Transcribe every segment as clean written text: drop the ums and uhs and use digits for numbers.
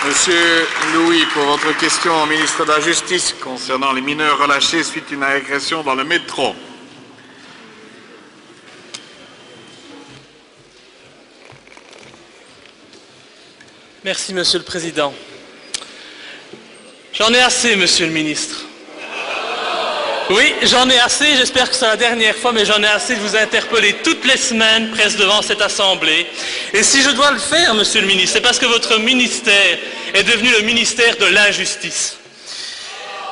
Monsieur Louis, pour votre question au ministre de la Justice concernant les mineurs relâchés suite à une agression dans le métro. Merci, Monsieur le Président. J'en ai assez, Monsieur le ministre. Oui, j'en ai assez, j'espère que c'est la dernière fois, mais j'en ai assez de vous interpeller toutes les semaines, presque devant cette Assemblée. Et si je dois le faire, Monsieur le ministre, c'est parce que votre ministère est devenu le ministère de l'injustice.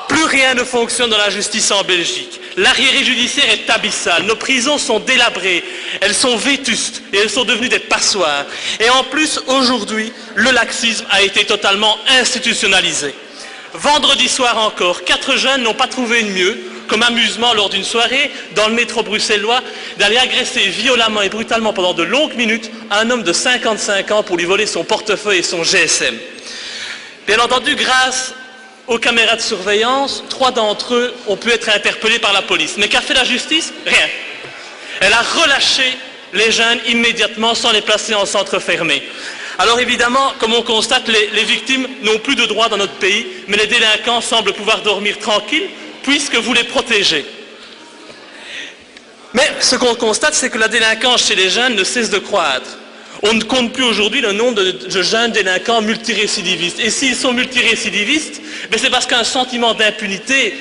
Plus rien ne fonctionne dans la justice en Belgique. L'arriéré judiciaire est abyssal. Nos prisons sont délabrées, elles sont vétustes et elles sont devenues des passoires. Et en plus, aujourd'hui, le laxisme a été totalement institutionnalisé. Vendredi soir encore, 4 jeunes n'ont pas trouvé de mieux comme amusement lors d'une soirée dans le métro bruxellois d'aller agresser violemment et brutalement pendant de longues minutes un homme de 55 ans pour lui voler son portefeuille et son GSM. Bien entendu, grâce aux caméras de surveillance, 3 d'entre eux ont pu être interpellés par la police. Mais qu'a fait la justice? Rien. Elle a relâché les jeunes immédiatement sans les placer en centre fermé. Alors évidemment, comme on constate, les victimes n'ont plus de droits dans notre pays, mais les délinquants semblent pouvoir dormir tranquilles puisque vous les protégez. Mais ce qu'on constate, c'est que la délinquance chez les jeunes ne cesse de croître. On ne compte plus aujourd'hui le nombre de jeunes délinquants multirécidivistes. Et s'ils sont multirécidivistes, c'est parce qu'un sentiment d'impunité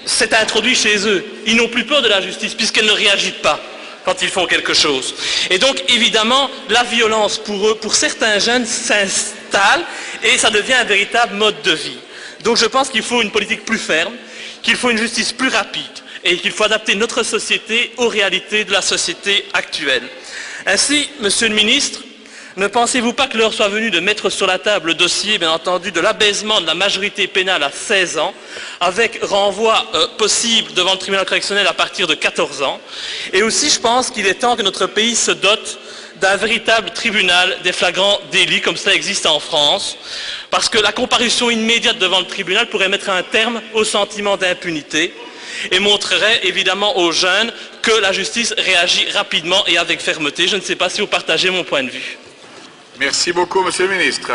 s'est introduit chez eux. Ils n'ont plus peur de la justice puisqu'elle ne réagit pas quand ils font quelque chose. Et donc, évidemment, la violence pour eux, pour certains jeunes, s'installe et ça devient un véritable mode de vie. Donc je pense qu'il faut une politique plus ferme, qu'il faut une justice plus rapide et qu'il faut adapter notre société aux réalités de la société actuelle. Ainsi, Monsieur le Ministre, ne pensez-vous pas que l'heure soit venue de mettre sur la table le dossier, bien entendu, de l'abaissement de la majorité pénale à 16 ans, avec renvoi possible devant le tribunal correctionnel à partir de 14 ans. Et aussi, je pense qu'il est temps que notre pays se dote d'un véritable tribunal des flagrants délits, comme cela existe en France, parce que la comparution immédiate devant le tribunal pourrait mettre un terme au sentiment d'impunité et montrerait évidemment aux jeunes que la justice réagit rapidement et avec fermeté. Je ne sais pas si vous partagez mon point de vue. Merci beaucoup, Monsieur le ministre.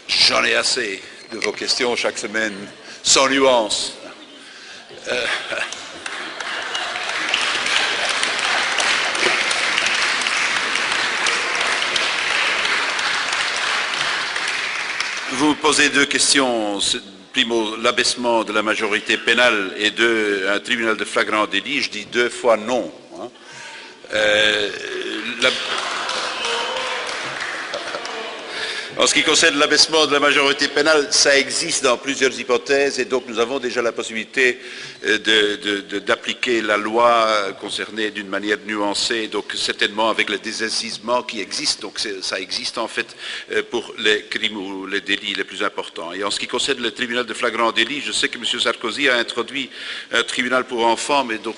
J'en ai assez de vos questions chaque semaine, sans nuance. Vous me posez 2 questions. Primo, l'abaissement de la majorité pénale et un tribunal de flagrant délit. Je dis 2 fois non. En ce qui concerne l'abaissement de la majorité pénale, ça existe dans plusieurs hypothèses et donc nous avons déjà la possibilité d'appliquer la loi concernée d'une manière nuancée, donc certainement avec le désincissement qui existe, donc ça existe en fait pour les crimes ou les délits les plus importants. Et en ce qui concerne le tribunal de flagrant délit, je sais que M. Sarkozy a introduit un tribunal pour enfants, mais donc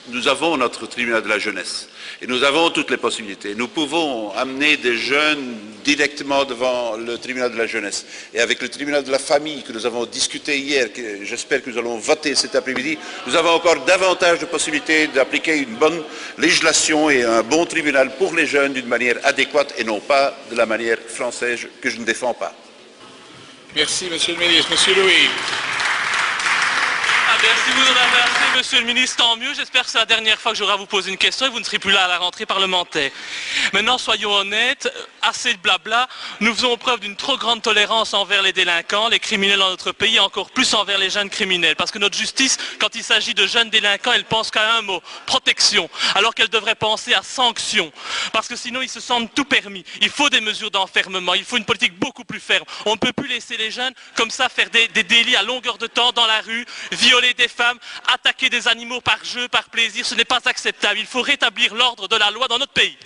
nous avons notre tribunal de la jeunesse. Et nous avons toutes les possibilités. Nous pouvons amener des jeunes directement devant le tribunal de la jeunesse. Et avec le tribunal de la famille que nous avons discuté hier, que j'espère que nous allons voter cet après-midi, nous avons encore davantage de possibilités d'appliquer une bonne législation et un bon tribunal pour les jeunes d'une manière adéquate et non pas de la manière française que je ne défends pas. Merci, Monsieur le ministre. Monsieur Louis. Si vous en avez assez, Monsieur le ministre, tant mieux. J'espère que c'est la dernière fois que j'aurai à vous poser une question et vous ne serez plus là à la rentrée parlementaire. Maintenant, soyons honnêtes, assez de blabla. Nous faisons preuve d'une trop grande tolérance envers les délinquants, les criminels dans notre pays, et encore plus envers les jeunes criminels. Parce que notre justice, quand il s'agit de jeunes délinquants, elle pense qu'à un mot, protection, alors qu'elle devrait penser à sanction. Parce que sinon, ils se sentent tout permis. Il faut des mesures d'enfermement, il faut une politique beaucoup plus ferme. On ne peut plus laisser les jeunes comme ça faire des délits à longueur de temps dans la rue, violer des femmes, attaquer des animaux par jeu, par plaisir, ce n'est pas acceptable. Il faut rétablir l'ordre de la loi dans notre pays.